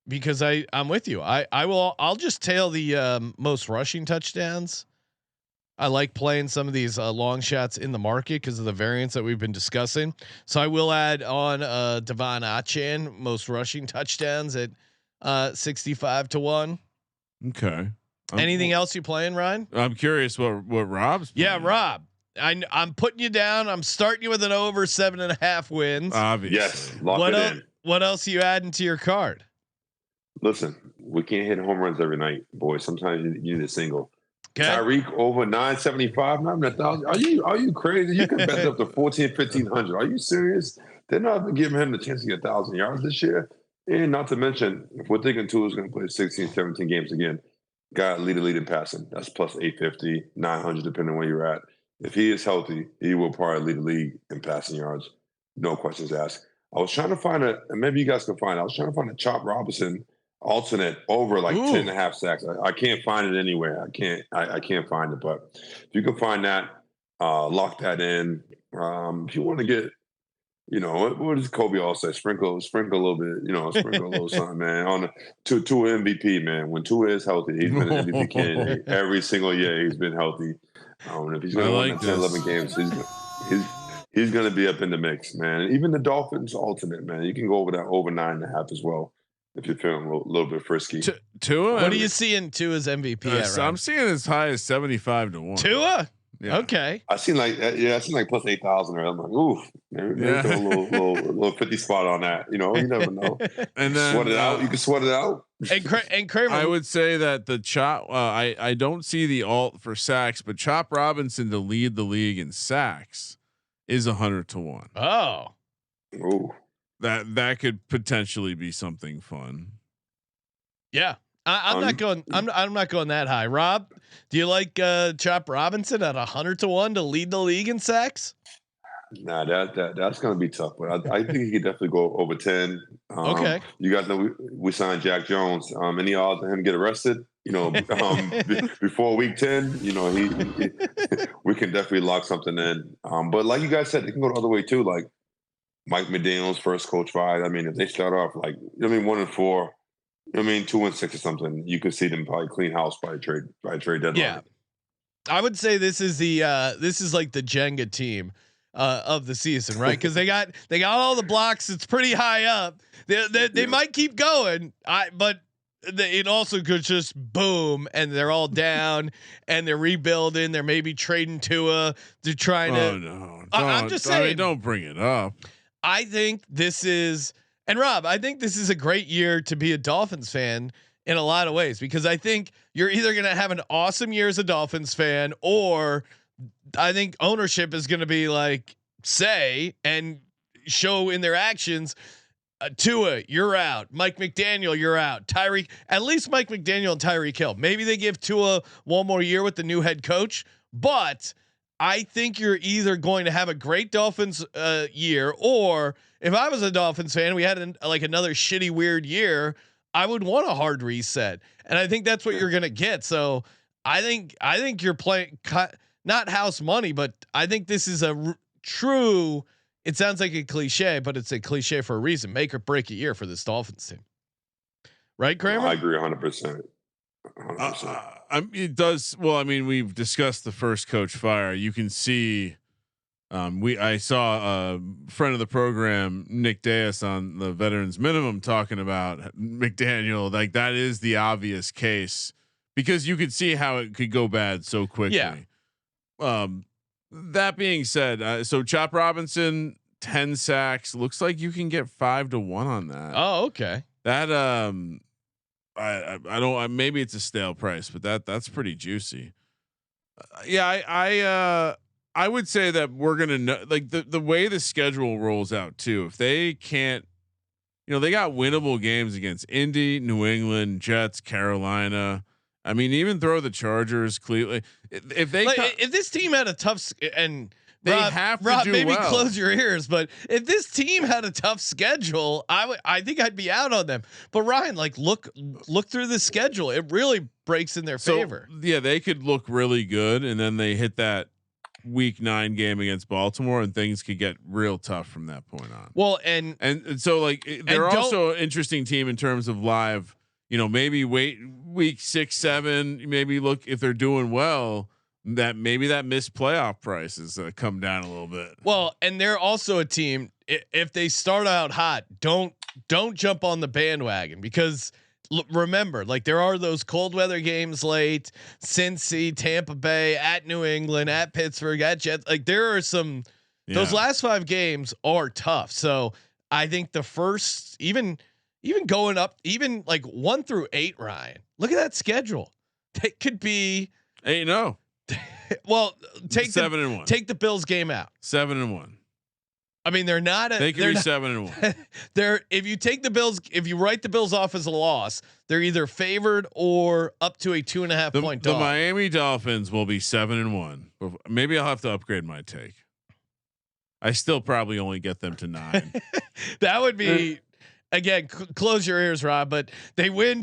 because I'm with you. I'll just tail the most rushing touchdowns. I like playing some of these long shots in the market because of the variance that we've been discussing. So I will add on Devon Achan most rushing touchdowns at 65-1. Okay. Anything else you playing, Ryan? I'm curious what Rob's playing. Yeah, Rob. I'm putting you down. I'm starting you with an over 7.5 wins. Obviously. Yes. Lock it in. What else are you adding to your card? Listen, we can't hit home runs every night, boys. Sometimes you need a single. Okay. Tyreek over 975, not 1,000. Are you crazy? You can bet up to 1,500. Are you serious? They're not giving him the chance to get 1,000 yards this year. And not to mention, if we're thinking Tua is going to play 16, 17 games again, got lead in passing. That's plus 850, 900, depending on where you're at. If he is healthy, he will probably lead the league in passing yards. No questions asked. I was trying to find and maybe you guys can find it. I was trying to find a Chop Robinson alternate over like 10.5 sacks. I can't find it anywhere. I can't find it, but if you can find that, lock that in. If you want to get, what does Kobe all say? Sprinkle a little bit, sprinkle a little something, man. On Tua MVP, man. When Tua is healthy, he's been an MVP candidate every single year. He's been healthy. If he's going to win 10, 11 games, he's going to be up in the mix, man. Even the Dolphins alternate, man. You can go over that over 9.5 as well. If you're feeling a little bit frisky. Tua, what are you seeing Tua's MVP at? I'm seeing as high as 75-1. Tua? Yeah. Okay. I seen like plus 8,000. I'm like, ooh, maybe throw a little 50 spot on that. You never know. And then sweat it out. You can sweat it out. And Kramer, I would say that the Chop. I don't see the alt for sacks, but Chop Robinson to lead the league in sacks is 100-1. Oh. Ooh. That could potentially be something fun. Yeah, I'm not going. I'm not going that high. Rob, do you like Chop Robinson at 100-1 to lead the league in sacks? Nah, that's going to be tough. But I think he could definitely go over 10. Okay. You guys know we signed Jack Jones. Any odds of him get arrested? Before week 10, we can definitely lock something in. But like you guys said, it can go the other way too. Like Mike McDaniel's first coach fired. I mean, if they start off 1-4, 2-6 or something, you could see them probably clean house by trade deadline. Yeah, I would say this is like the Jenga team of the season, right? Because they got all the blocks. It's pretty high up. They might keep going, but it also could just boom and they're all down and they're rebuilding. They're maybe trading Tua to try to. Oh no! I'm just saying. Don't bring it up. I think this is, and Rob, I think this is a great year to be a Dolphins fan in a lot of ways, because I think you're either going to have an awesome year as a Dolphins fan, or I think ownership is going to be like, say, and show in their actions, Tua, you're out. Mike McDaniel, you're out. Tyreek, at least Mike McDaniel and Tyreek Hill. Maybe they give Tua one more year with the new head coach, but I think you're either going to have a great Dolphins year, or if I was a Dolphins fan, we had another shitty weird year, I would want a hard reset, and I think that's what you're gonna get. So I think you're playing not house money, but I think this is a true it sounds like a cliche, but it's a cliche for a reason. Make or break a year for this Dolphins team, right, Kramer? I agree 100%. 100%. It does. Well, I mean, we've discussed the first coach fire. You can see. I saw a friend of the program, Nick Diaz, on the Veterans Minimum talking about McDaniel. Like that is the obvious case because you could see how it could go bad so quickly. Yeah. That being said, so Chop Robinson, 10 sacks. Looks like you can get 5 to 1 on that. Oh, okay. That I don't. Maybe it's a stale price, but that's pretty juicy. I would say that we're gonna know, like the way the schedule rolls out too. If they can't, they got winnable games against Indy, New England, Jets, Carolina. I mean, even throw the Chargers, Cleveland. If they, if this team had a tough and they Rob, have to Rob, do maybe well. close your ears. But if this team had a tough schedule, I think I'd be out on them. But Ryan, like look through the schedule. It really breaks in their favor. Yeah, they could look really good, and then they hit that Week 9 game against Baltimore, and things could get real tough from that point on. Well, and so like they're also an interesting team in terms of live. Maybe wait week 6, 7. Maybe look if they're doing well. That maybe that missed playoff prices come down a little bit. Well, and they're also a team. If they start out hot, don't jump on the bandwagon because remember, like there are those cold weather games late, Cincy, Tampa Bay, at New England, at Pittsburgh, at Jets. Like there are some. Those last 5 games are tough. So I think the first even going up, even like 1 through 8, Ryan. Look at that schedule. It could be 8-0. Well, take 7-1. Take the Bills game out. 7-1. I mean, they're not. They could be 7-1. They're if you take the Bills, if you write the Bills off as a loss, they're either favored or up to a 2.5 point dog. The Miami Dolphins will be 7-1. Maybe I'll have to upgrade my take. I still probably only get them to 9. That would be again. Close your ears, Rob. But they win.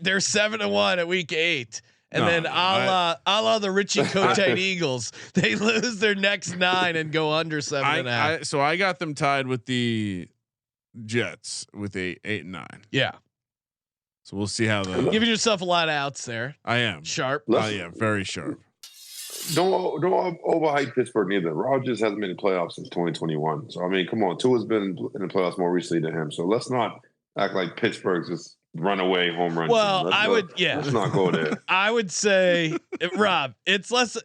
They're 7-1 at week 8. And then a la the Richie Cotate Eagles, they lose their next 9 and go under 7.5. So I got them tied with the Jets with 8 and 9. Yeah. So we'll see how giving yourself a lot of outs there. I am sharp. Yeah, very sharp. Don't overhype Pittsburgh neither. Rodgers hasn't been in the playoffs since 2021. So I mean, come on, Tua's been in the playoffs more recently than him. So let's not act like Pittsburgh's just runaway home run. Well, let's not go there. I would say, Rob, it's less.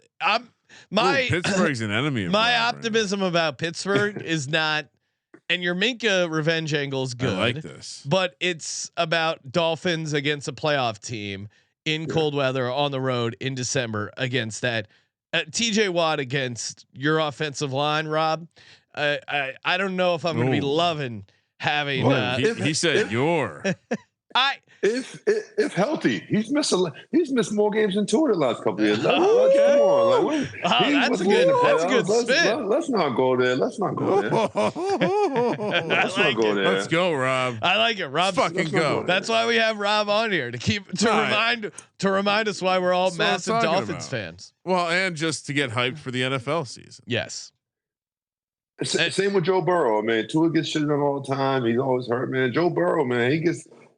Pittsburgh's an enemy. My optimism about Pittsburgh is not, and your Minka revenge angle is good. I like this, but it's about Dolphins against a playoff team in cold weather on the road in December against that TJ Watt against your offensive line, Rob. I don't know if I'm going to be loving having. He said your. If healthy, he's missed more games than Tua the last couple of years. Come on, that's a good spin. Let's not go there. Let's not go there. Let's go, Rob. I like it, Rob. Fucking go. That's why we have Rob on here to remind us why we're all massive Dolphins fans. Well, and just to get hyped for the NFL season. Yes. Same with Joe Burrow, man. Tua gets shit on all the time. He's always hurt, man. Joe Burrow, man,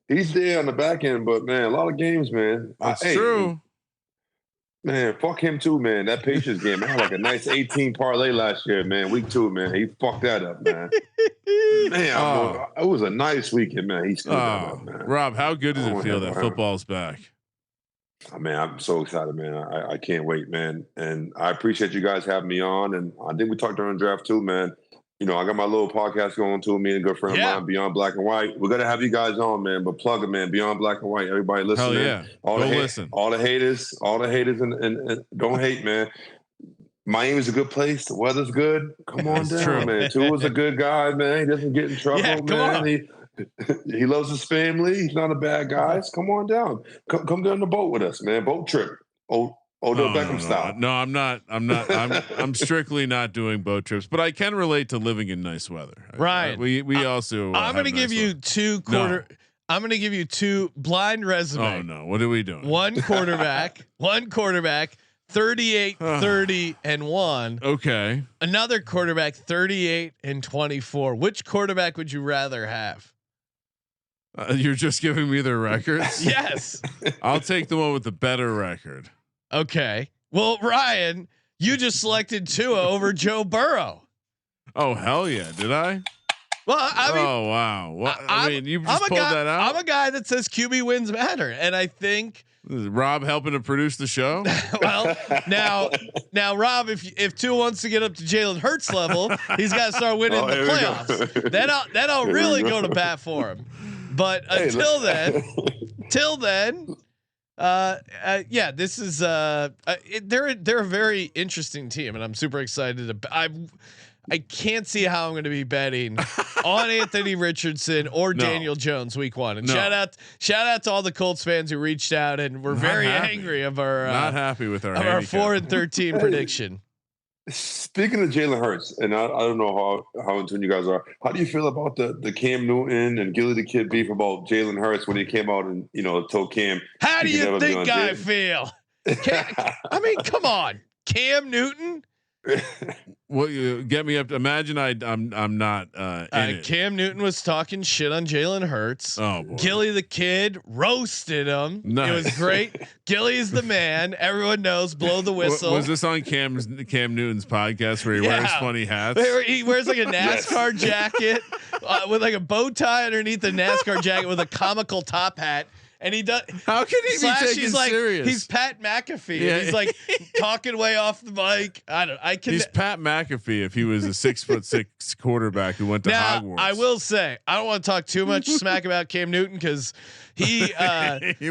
he's there on the back end, but man, a lot of games, man. That's true. Man, fuck him too, man. That Patriots game, I had like a nice 18 parlay last year, man. Week 2, man. He fucked that up, man. It was a nice weekend, man. He screwed that up, man. Rob, how good does it feel that football's back? Oh, man, I'm so excited, man. I can't wait, man. And I appreciate you guys having me on. And I think we talked during the draft too, man. I got my little podcast going too. Me and a good friend of mine, Beyond Black and White. We're gonna have you guys on, man. But plug it, man. Beyond Black and White. Everybody listen. Hell yeah. Listen. All the haters, and don't hate, man. Miami's a good place. The weather's good. Come on down, man. Tua's a good guy, man. He doesn't get in trouble, man. He loves his family. He's not a bad guy. Come on down. Come down the boat with us, man. Boat trip. Beckham style. No, I'm not. I'm strictly not doing boat trips, but I can relate to living in nice weather. Right. We also. I'm going to give you 2 quarter. No. I'm going to give you 2 blind resume. Oh no! What are we doing? One quarterback, 38, 30, and 1. Okay. Another quarterback, 38 and 24. Which quarterback would you rather have? You're just giving me their records. Yes. I'll take the one with the better record. Okay. Well, Ryan, you just selected Tua over Joe Burrow. Oh hell yeah! Did I? Well, I mean, oh wow! What, I mean, you just pulled that out. I'm a guy that says QB wins matter, and I think is Rob helping to produce the show. Well, now, Rob, if Tua wants to get up to Jalen Hurts level, he's got to start winning the playoffs. Then I'll really go to bat for him. But until then, yeah, this is they're a very interesting team, and I'm super excited. I can't see how I'm going to be betting on Anthony Richardson or Daniel Jones week 1. And shout out to all the Colts fans who reached out and were very angry of our not happy with our 4-13 prediction. Speaking of Jalen Hurts, and I don't know how in tune you guys are. How do you feel about the Cam Newton and Gilly the Kid beef about Jalen Hurts when he came out and told Cam? How do you think I feel? I mean, come on, Cam Newton. Well, you get me up to imagine I'm not Cam Newton was talking shit on Jalen Hurts. Oh boy. Gilly the Kid roasted him. Nice. It was great. Gilly's the man. Everyone knows. Blow the whistle. Was this on Cam Newton's podcast where he wears funny hats? He wears like a NASCAR jacket with like a bow tie underneath the NASCAR jacket with a comical top hat. And he does. How can he be taken serious? He's Pat McAfee. Yeah. And he's like talking way off the mic. He's Pat McAfee if he was a 6'6" quarterback who went to Hogwarts. I will say I don't want to talk too much smack about Cam Newton because he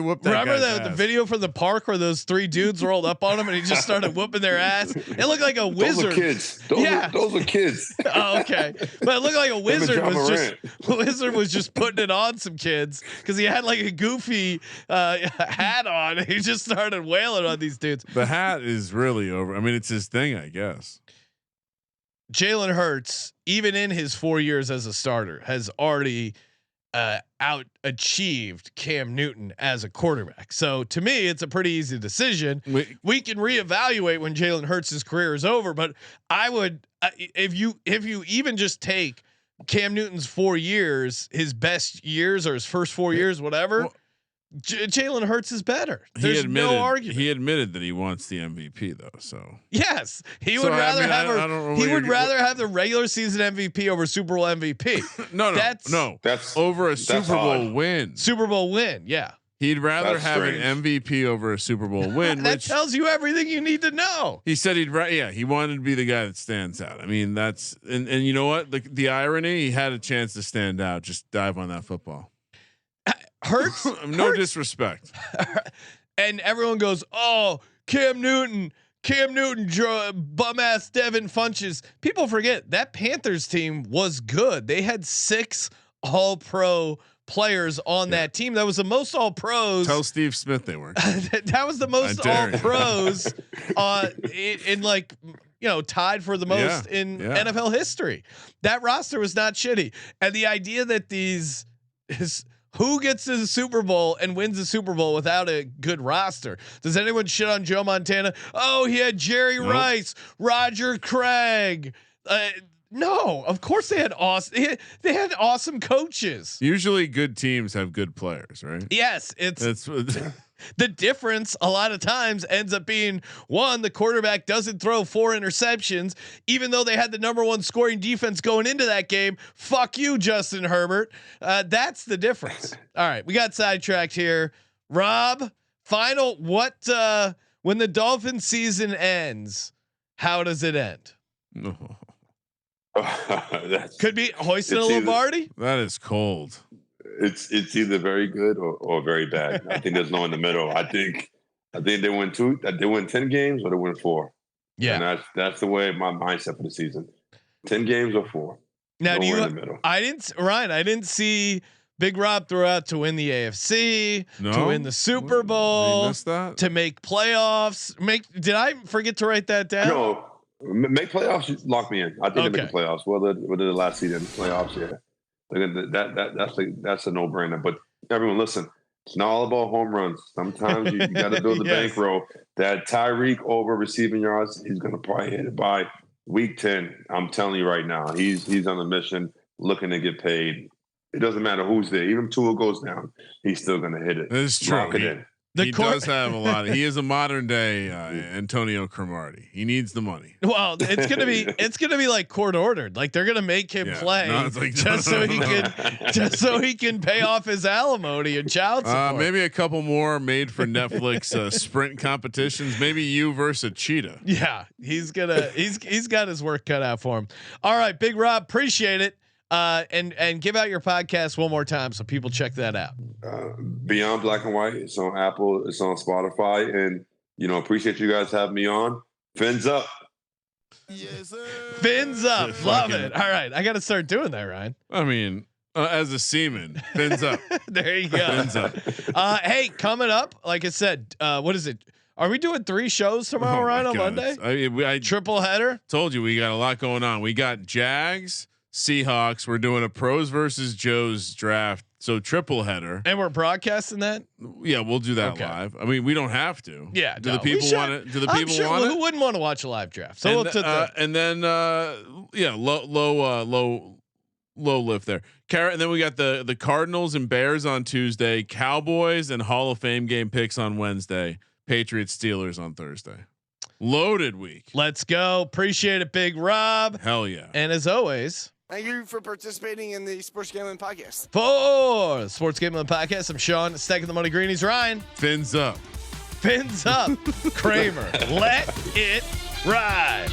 whooped that remember the video from the park where those 3 dudes rolled up on him and he just started whooping their ass. It looked like a wizard. Those are kids. Those are kids. Oh, okay, but it looked like a wizard was just putting it on some kids because he had like a goofy hat on. He just started wailing on these dudes. The hat is really over. I mean, it's his thing, I guess. Jalen Hurts, even in his 4 years as a starter, has already out achieved Cam Newton as a quarterback. So to me, it's a pretty easy decision. We can reevaluate when Jalen Hurts' career is over, but I would if you even just take Cam Newton's 4 years, his best years or his first 4 years, whatever. Jalen Hurts is better. There's no argument. He admitted that he wants the MVP though. So yes, he would rather have the regular season MVP over Super Bowl MVP. No, that's over a Super Bowl win. Super Bowl win. Yeah. He'd rather have an MVP over a Super Bowl win. That tells you everything you need to know. He said he wanted to be the guy that stands out. I mean, that's and you know what? The irony, he had a chance to stand out. Just dive on that football. Hurts. No disrespect. And everyone goes, "Oh, Cam Newton, bum ass Devin Funches." People forget that Panthers team was good. They had 6 All-Pro players on that team. That was the most All-Pros. Tell Steve Smith they weren't. That was the most All-Pros in like, tied for the most in NFL history. That roster was not shitty. And the idea that who gets to the Super Bowl and wins the Super Bowl without a good roster? Does anyone shit on Joe Montana? Oh, he had Jerry Rice, Roger Craig. No, of course they had awesome. They had awesome coaches. Usually, good teams have good players, right? Yes, it's the difference. A lot of times ends up being the quarterback doesn't throw 4 interceptions, even though they had the #1 scoring defense going into that game. Fuck you, Justin Herbert. That's the difference. All right, we got sidetracked here. Rob, final. When the Dolphins season ends, how does it end? Could be hoisting a Lombardi. That is cold. It's either very good or very bad. I think there's no in the middle. I think they win 2. They win 10 games or they win 4. Yeah, and that's the way my mindset for the season. 10 games or 4. Now, in the middle. I didn't see Big Rob throw out to win the AFC, to win the Super Bowl, to make playoffs. Did I forget to write that down? No. Make playoffs, lock me in. I think they make the playoffs. Whether the last season playoffs, yeah. That's a no-brainer. But everyone, listen. It's not all about home runs. Sometimes you got to build the bankroll. That Tyreek over receiving yards, he's going to probably hit it by week 10. I'm telling you right now, he's on a mission looking to get paid. It doesn't matter who's there. Even if Tua goes down, he's still going to hit it. It's true. Lock it in. He does have a lot. He is a modern day Antonio Cromartie. He needs the money. Well, it's gonna be like court ordered. Like they're gonna make him play just so he can pay off his alimony and child support. Maybe a couple more made for Netflix sprint competitions. Maybe you versus a cheetah. Yeah, he's got his work cut out for him. All right, Big Rob, appreciate it. And give out your podcast one more time so people check that out. Beyond Black and White. It's on Apple. It's on Spotify. And, appreciate you guys having me on. Fins up. Yes, sir. Fins up. Love it. All right. I got to start doing that, Ryan. I mean, as a seaman, fins up. There you go. Fins up. Hey, coming up, like I said, what is it? Are we doing 3 shows tomorrow, Ryan, on Monday? I triple header? Told you we got a lot going on. We got Jags, Seahawks. We're doing a pros versus Joe's draft. So triple header. And we're broadcasting that? Yeah, we'll do that live. I mean, we don't have to. Yeah. Do the people want it? Do the people want it? Who wouldn't want to watch a live draft? So and then low lift there. And then we got the Cardinals and Bears on Tuesday, Cowboys and Hall of Fame game picks on Wednesday, Patriots Steelers on Thursday. Loaded week. Let's go. Appreciate it, Big Rob. Hell yeah. And as always, thank you for participating in the Sports Gambling Podcast. For Sports Gambling Podcast, I'm Sean, Stacking the Money Greenies. Ryan. Fins up. Fins up. Kramer. Let it ride.